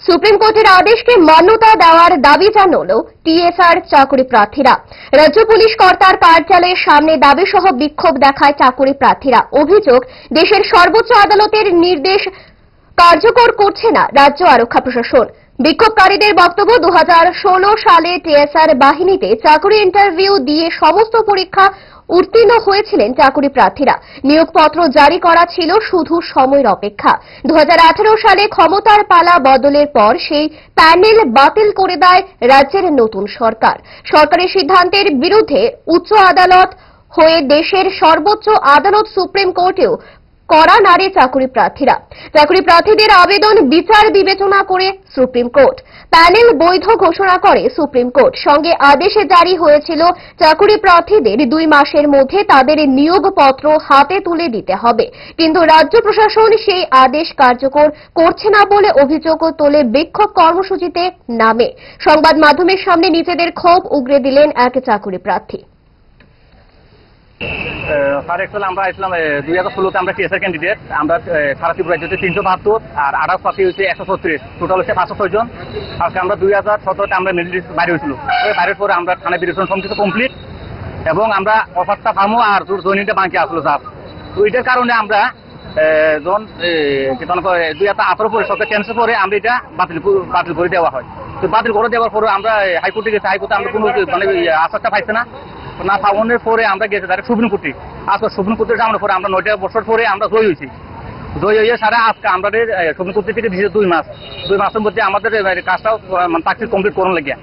Supreme কোর্টের আদেশকে মান্যতা দেওয়ার দাবি জানালো টিএসআর চাকরি প্রার্থীরা। রাজ্য পুলিশ কর্তার কার্যালয়ের সামনে দাবি সহ বিক্ষোভ দেখায় চাকরি প্রার্থীরা। অভিযোগ, দেশের সর্বোচ্চ আদালতের নির্দেশ কার্যকর করছে না রাজ্য আরক্ষা প্রশাসন। বিক্ষোভকারীদের বক্তব্য, 2016 সালে টিএসআর বাহিনীতে চাকরি ইন্টারভিউ দিয়ে সমস্ত পরীক্ষা উত্তীর্ণ হয়েছিলেন চাকরি প্রার্থীরা। নিয়োগপত্র জারি করা ছিল শুধু সময়ের অপেক্ষা। 2018 সালে ক্ষমতার পালা বদলের পর সেই প্যানেল বাতিল করে দেয় রাজ্যের নতুন সরকার। সরকারের সিদ্ধান্তের বিরুদ্ধে উচ্চ আদালত হয়ে দেশের সর্বোচ্চ আদালত সুপ্রিম কোর্টেও কড়া নাড়ে চাকরি প্রার্থীরা। চাকরি প্রার্থীদের আবেদন বিচার বিবেচনা করে সুপ্রিম কোর্ট। প্যানেল বৈধ ঘোষণা করে সুপ্রিম কোর্ট। সঙ্গে আদেশে জারি হয়েছিল চাকরি প্রার্থীদের 2 মাসের মধ্যে তাদের নিয়োগপত্র হাতে তুলে দিতে হবে। কিন্তু রাজ্য প্রশাসন সেই আদেশ কার্যকর করছে না বলে অভিযোগ তোলে বিক্ষোভ কর্মসূচিতে নামে। সংবাদ মাধ্যমের সামনে নিজেদের ক্ষোভ উগরে দিলেন এক চাকরি প্রার্থী। স্যার, অ্যাকচুয়ালি আমরা আসলাম 2016-তে আমরা টিএসআর ক্যান্ডিডেট। আমরা সারা ত্রিপুরা রাজ্যতে 372 আর আদার্স প্রার্থী হচ্ছে 136, টোটাল হচ্ছে 506 জন। আজকে আমরা 2017-তে আমরা মেরিট লিস্ট বাইরে হয়েছিল। ওই বাইরের পরে আমরা থানায় বিবেচনা সমস্ত কমপ্লিট এবং আমরা অফারটা পাবো আর জয়নিংটা বাকি আসলো স্যার। তো এটার কারণে আমরা যখন 2018 পরে সরকার চেঞ্জের পরে আমরা এটা বাতিল করে দেওয়া হয়। তো বাতিল করে দেওয়ার পরে আমরা হাইকোর্টে গেছি। হাইকোর্টে আমরা কোনো আশ্বাসটা পাইছে না পাওয়ানোর পরে আমরা গেছি তারা সুপ্রিম কোর্টে। আজকে সুপ্রিম কোর্টে যাওয়ার পরে আমরা 9 বছর পরে আমরা জয়ী হয়েছি। জয়ী হয়ে সারা আজকে আমাদের সুপ্রিম কোর্ট থেকে দিয়েছে 2 মাস। 2 মাসের মধ্যে আমাদের কাজটাও তাকে কমপ্লিট করার লাগে।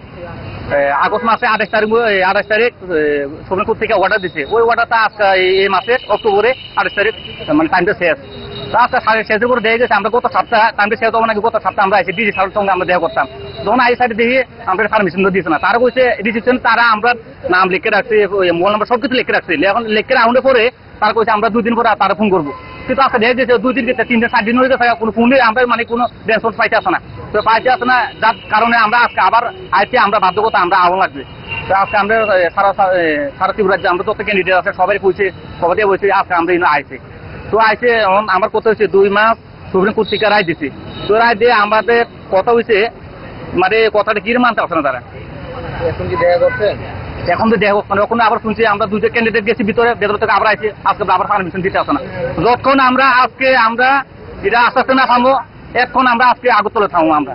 আগস্ট মাসে 28 তারিখ সুপ্রিম কোর্ট থেকে অর্ডার দিচ্ছে। ওই অর্ডারটা আজকে এই মাসের অক্টোবরে 28 তারিখ টাইমটা শেষ। আজকে শেষের করে দিয়ে গেছে। আমরা গত সপ্তাহ টাইমটা শেষ হবো নাকি গত সপ্তাহ আমরা এসে ডিজি সাহেবের সঙ্গে আমরা দেখা করতাম। যখন আই সাইডে দেখি আমরা পারমিশন দিচ্ছে না। তারা কইছে ডিসিশন তারা আমরা নাম লিখে রাখছে, মোবাইল নাম্বার সবকিছু লিখে রাখছে। এখন লিখে রাউন্ডে পরে তারা কইছে আমরা 2 দিন পরে তারা ফোন করবো। কিন্তু আজকে দেখে গেছে 2 দিন গেছে, 3 দিন 4 দিন হয়ে গেছে, কোনো ফোনে আমরা কোনো রেসপন্স পাইতে আসে না। তো পাইতে আসে না, যার কারণে আমরা আজকে আবার আইতে আমরা বাধ্যকতা আমরা আগুন লাগবে। তো আজকে আমরা সারা ত্রিপুরা রাজ্যে আমরা যত ক্যান্ডিডেট আছে সবাই কইছে, সবাই দিয়ে বলছে আজকে আমরা আইছে। তো আইসে আমার কথা হচ্ছে 2 মাস সুপ্রিম কোর্ট থেকে রায় দিচ্ছে। তো রায় দিয়ে আমাদের কথা হয়েছে মানে কথাটা কি মানতে পারছে না তারা। এখন কি দেখা করছে? এখন তো দেখা করছে না। এখন আবার শুনছি আমরা 2টা ক্যান্ডিডেট গেছি ভেতর থেকে আবার আইছে। আজকে আবার পারমিশন দিতে আসে না। যতক্ষণ আমরা আজকে আমরা এটা আস্তে আস্তে না থামবো, এখন আমরা আজকে আগরতলা থামবো আমরা।